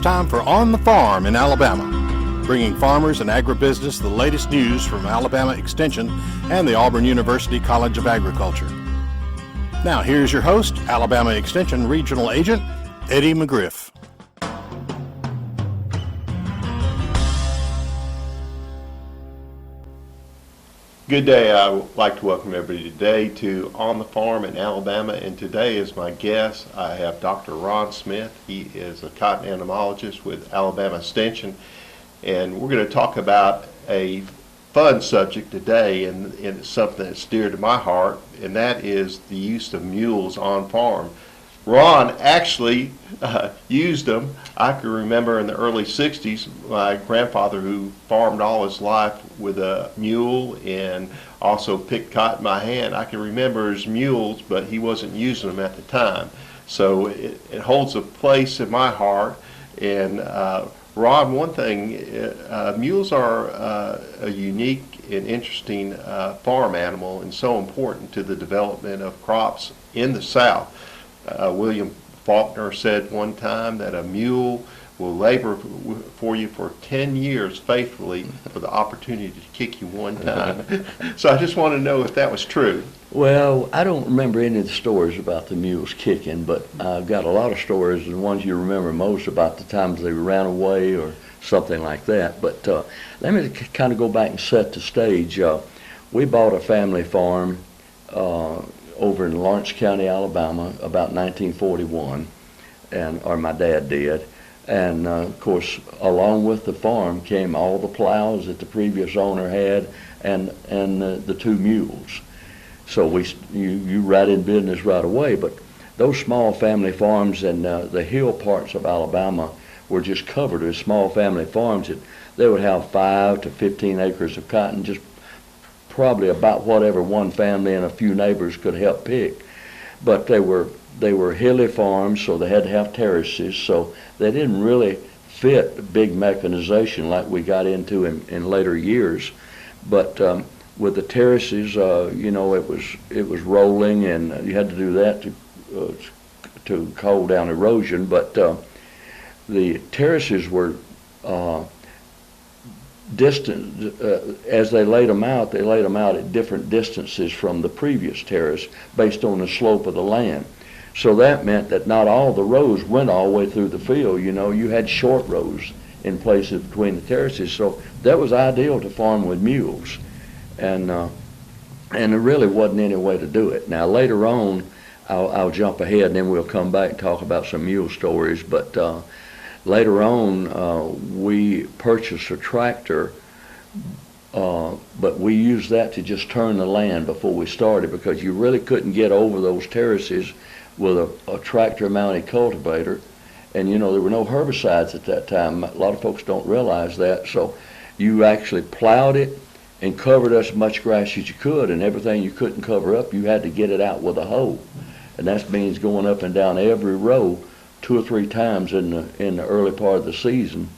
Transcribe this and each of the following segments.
It's time for On the Farm in Alabama, bringing farmers and agribusiness the latest news from Alabama Extension and the Auburn University College of Agriculture. Now here's your host, Alabama Extension Regional Agent, Eddie McGriff. Good day. I would like to welcome everybody today to On the Farm in Alabama, and today as my guest I have Dr. Ron Smith. He is a cotton entomologist with Alabama Extension, and we're going to talk about a fun subject today, and it's something that's dear to my heart, and that is the use of mules on farm. Ron actually used them. I can remember in the early 60s, my grandfather, who farmed all his life with a mule and also picked cotton by hand, I can remember his mules, but he wasn't using them at the time. So it holds a place in my heart. And Ron, one thing, mules are a unique and interesting farm animal, and so important to the development of crops in the South. William Faulkner said one time that a mule will labor for you for 10 years faithfully for the opportunity to kick you one time. So I just want to know if that was true. Well, I don't remember any of the stories about the mules kicking, but I've got a lot of stories, and the ones you remember most about the times they ran away or something like that. But let me kind of go back and set the stage. We bought a family farm over in Lawrence County, Alabama, about 1941, or my dad did. And of course, along with the farm came all the plows that the previous owner had, and the two mules. So you right in business right away. But those small family farms in the hill parts of Alabama were just covered with small family farms. They would have 5 to 15 acres of cotton, just probably about whatever one family and a few neighbors could help pick. But they were hilly farms, so they had to have terraces, so they didn't really fit big mechanization like we got into in later years. But with the terraces, it was rolling, and you had to do that to hold down erosion. But the terraces were distant. As they laid them out at different distances from the previous terrace based on the slope of the land. So that meant that not all the rows went all the way through the field. You had short rows in places between the terraces, so that was ideal to farm with mules. And there really wasn't any way to do it. Now later on, I'll jump ahead and then we'll come back and talk about some mule stories. But later on, we purchased a tractor, but we used that to just turn the land before we started, because you really couldn't get over those terraces with a tractor-mounted cultivator. And there were no herbicides at that time. A lot of folks don't realize that. So you actually plowed it and covered as much grass as you could, and everything you couldn't cover up, you had to get it out with a hoe. And that means going up and down every row 2 or 3 times in the early part of the season,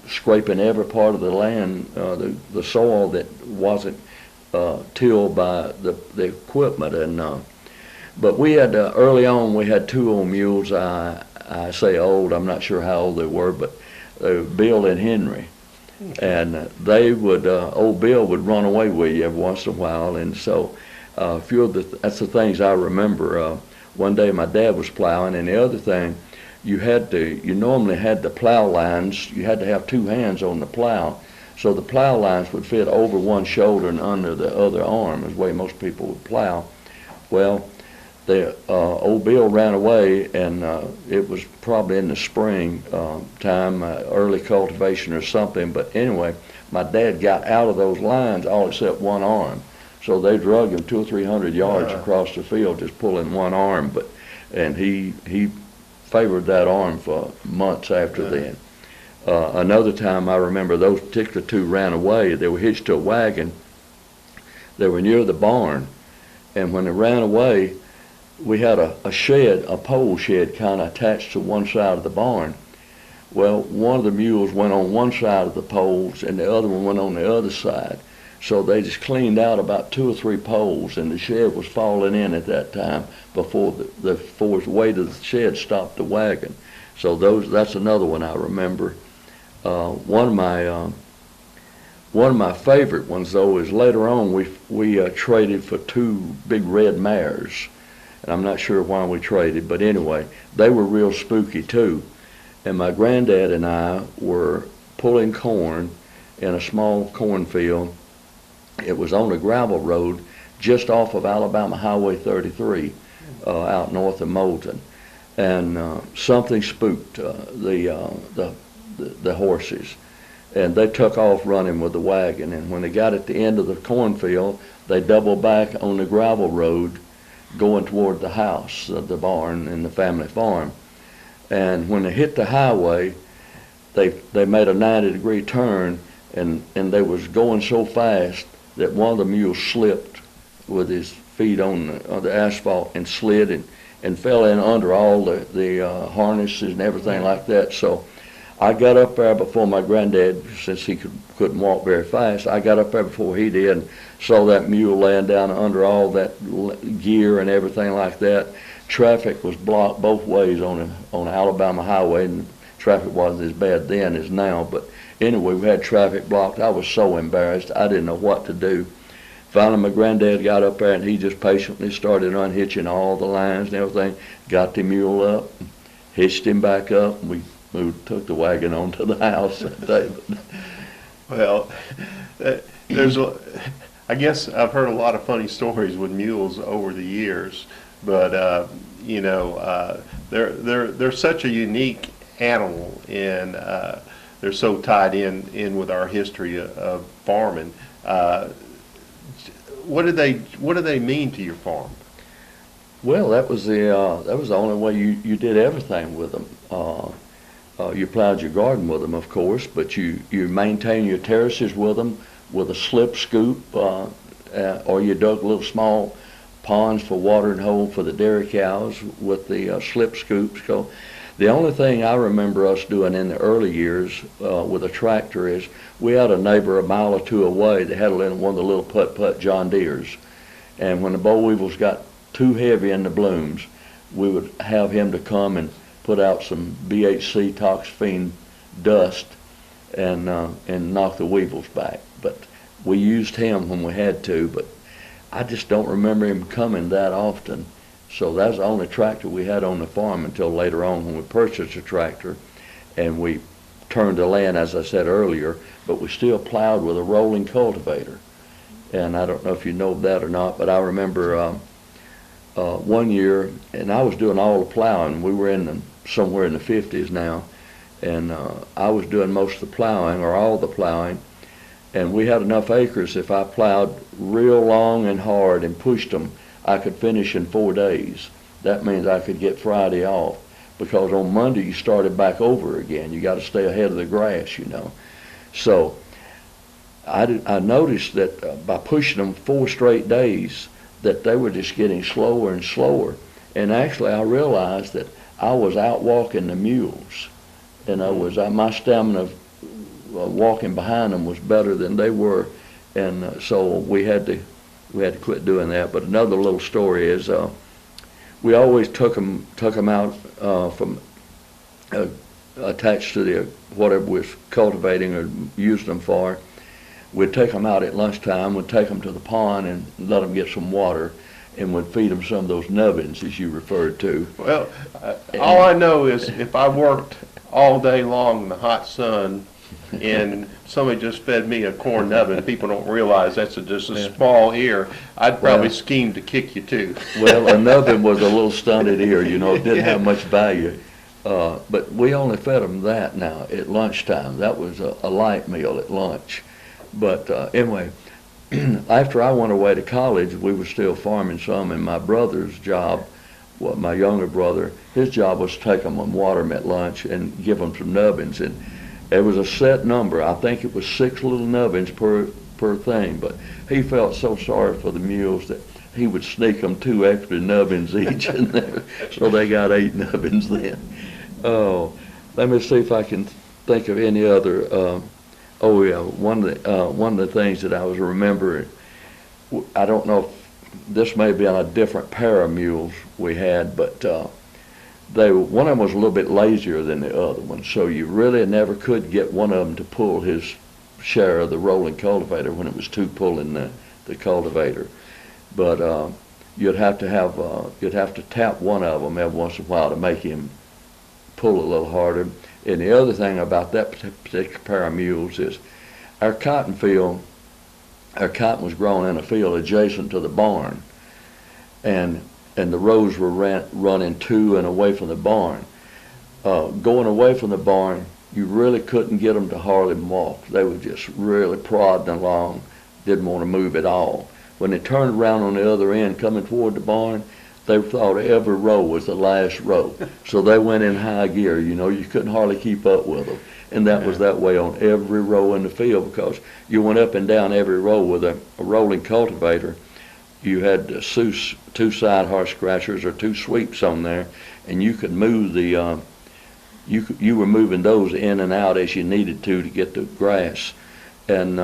scraping every part of the land, the soil that wasn't tilled by the equipment. And but we had early on we had 2 old mules. I say old, I'm not sure how old they were, but Bill and Henry. And they would old Bill would run away with you every once in a while, and so that's the things I remember. One day my dad was plowing, and the other thing, you normally had the plow lines, you had to have 2 hands on the plow, so the plow lines would fit over one shoulder and under the other arm, is the way most people would plow. Well, old Bill ran away, and it was probably in the spring time, early cultivation or something, but anyway, my dad got out of those lines all except one arm. So they drug him 200 or 300 yards across the field, just pulling one arm. And he favored that arm for months after then. Another time I remember those particular 2 ran away. They were hitched to a wagon. They were near the barn, and when they ran away, we had a shed, a pole shed, kind of attached to one side of the barn. Well, one of the mules went on one side of the poles, and the other one went on the other side. So they just cleaned out about 2 or 3 poles, and the shed was falling in at that time before the weight of the shed stopped the wagon. So that's another one I remember. One of my favorite ones though is later on we traded for two big red mares, and I'm not sure why we traded, but anyway, they were real spooky too. And my granddad and I were pulling corn in a small cornfield. It was on a gravel road just off of Alabama Highway 33 out north of Moulton. And something spooked the horses. And they took off running with the wagon. And when they got at the end of the cornfield, they doubled back on the gravel road going toward the house, the barn and the family farm. And when they hit the highway, they made a 90-degree turn, and they was going so fast that one of the mules slipped with his feet on the asphalt and slid and fell in under all the harnesses and everything like that. So I got up there before my granddad, since he couldn't walk very fast. I got up there before he did and saw that mule laying down under all that gear and everything like that. Traffic was blocked both ways on Alabama Highway, and traffic wasn't as bad then as now. But anyway, we had traffic blocked. I was so embarrassed. I didn't know what to do. Finally, my granddad got up there, and he just patiently started unhitching all the lines and everything, got the mule up, hitched him back up, and we took the wagon on to the house that day. Well, I guess I've heard a lot of funny stories with mules over the years, but they're such a unique animal, and they're so tied in with our history of farming. What do they mean to your farm? Well, that was the only way you did everything with them. You plowed your garden with them, of course, but you maintain your terraces with them with a slip scoop, or you dug little small ponds for watering hole for the dairy cows with the slip scoops. So the only thing I remember us doing in the early years with a tractor is we had a neighbor a mile or two away that had one of the little putt-putt John Deeres. And when the boll weevils got too heavy in the blooms, we would have him to come and put out some BHC toxaphene dust and knock the weevils back. But we used him when we had to, but I just don't remember him coming that often. So that's the only tractor we had on the farm until later on when we purchased a tractor, and we turned the land, as I said earlier, but we still plowed with a rolling cultivator. And I don't know if you know that or not, but I remember one year, and I was doing all the plowing. We were somewhere in the 50s now, and I was doing most of the plowing, or all the plowing, and we had enough acres. If I plowed real long and hard and pushed them, I could finish in 4 days. That means I could get Friday off, because on Monday you started back over again. You got to stay ahead of the grass, you know. So I noticed that by pushing them 4 straight days, that they were just getting slower and slower. And actually I realized that I was out walking the mules, and my stamina of walking behind them was better than they were, and so we had to quit doing that. But another little story is we always took them out from attached to the whatever we was cultivating or used them for. We'd take them out at lunchtime. We'd take them to the pond and let them get some water, and we'd feed them some of those nubbins, as you referred to. Well, all I know is if I worked all day long in the hot sun and somebody just fed me a corn nubbin, people don't realize that's just a small ear, I'd probably scheme to kick you too. Well, a nubbin was a little stunted ear, you know, it didn't have much value. But we only fed them that now at lunchtime. That was a light meal at lunch. But anyway, after I went away to college, we were still farming some, and my brother's job, my younger brother, his job was to take them and water them at lunch and give them some nubbins. And there was a set number. I think it was 6 little nubbins per thing, but he felt so sorry for the mules that he would sneak them 2 extra nubbins each in there, so they got 8 nubbins then. Oh, let me see if I can think of any other. Oh yeah, one of the things that I was remembering, I don't know if this may be on a different pair of mules we had, but one of them was a little bit lazier than the other one, so you really never could get one of them to pull his share of the rolling cultivator when it was two pulling the cultivator. But you'd have to tap one of them every once in a while to make him pull a little harder. And the other thing about that particular pair of mules is our cotton was grown in a field adjacent to the barn, and the rows were running to and away from the barn. Going away from the barn, you really couldn't get them to hardly walk. They were just really prodding along, didn't want to move at all. When they turned around on the other end coming toward the barn, they thought every row was the last row. So they went in high gear, you couldn't hardly keep up with them. And that was that way on every row in the field, because you went up and down every row with a rolling cultivator. You had two side horse scratchers or two sweeps on there, and you could move you were moving those in and out as you needed to get the grass. And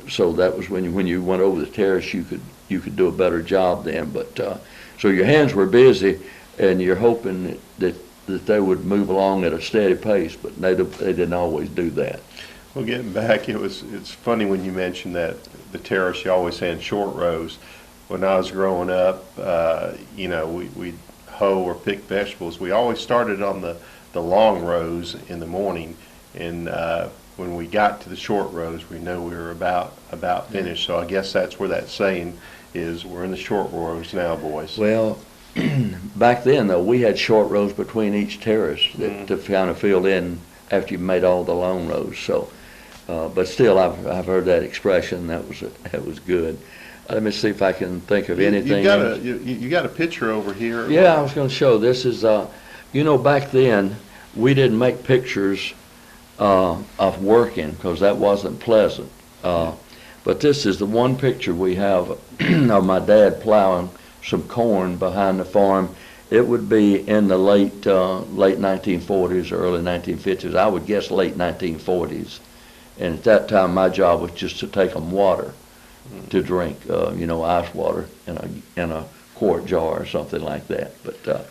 so that was when you went over the terrace, you could do a better job then. But so your hands were busy, and you're hoping that they would move along at a steady pace, but they didn't always do that. Well, getting back, it's funny when you mentioned that the terrace, you always had short rows. When I was growing up, we'd hoe or pick vegetables. We always started on the long rows in the morning, and when we got to the short rows, we knew we were about finished. So I guess that's where that saying is, we're in the short rows now, boys. Well, back then, though, we had short rows between each terrace to kind of fill in after you made all the long rows. So, but still, I've heard that expression. That was good. Let me see if I can think of anything. You got a picture over here. Yeah, I was going to show. This is, back then we didn't make pictures of working because that wasn't pleasant. But this is the one picture we have of my dad plowing some corn behind the farm. It would be in the late 1940s, early 1950s. I would guess late 1940s. And at that time, my job was just to take them water to drink, ice water in a quart jar or something like that. But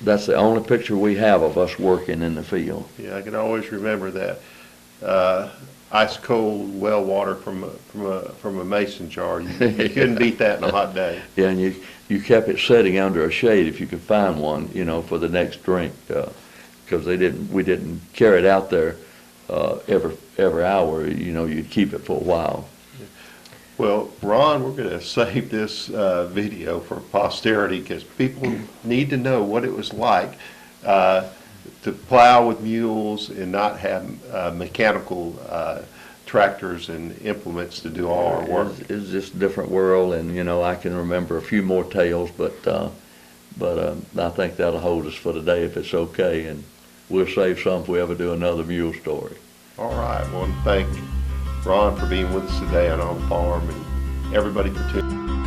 that's the only picture we have of us working in the field. Yeah, I can always remember that. Ice cold well water from a mason jar. You couldn't beat that in a hot day. Yeah, and you kept it sitting under a shade if you could find one, for the next drink, because we didn't carry it out there every hour. You'd keep it for a while. Well, Ron, we're going to save this video for posterity because people need to know what it was like to plow with mules and not have mechanical tractors and implements to do all our work. It's just a different world, and I can remember a few more tales, but I think that'll hold us for today if it's okay, and we'll save some if we ever do another mule story. All right. I want to thank Ron for being with us today on the farm, and everybody for tuning in.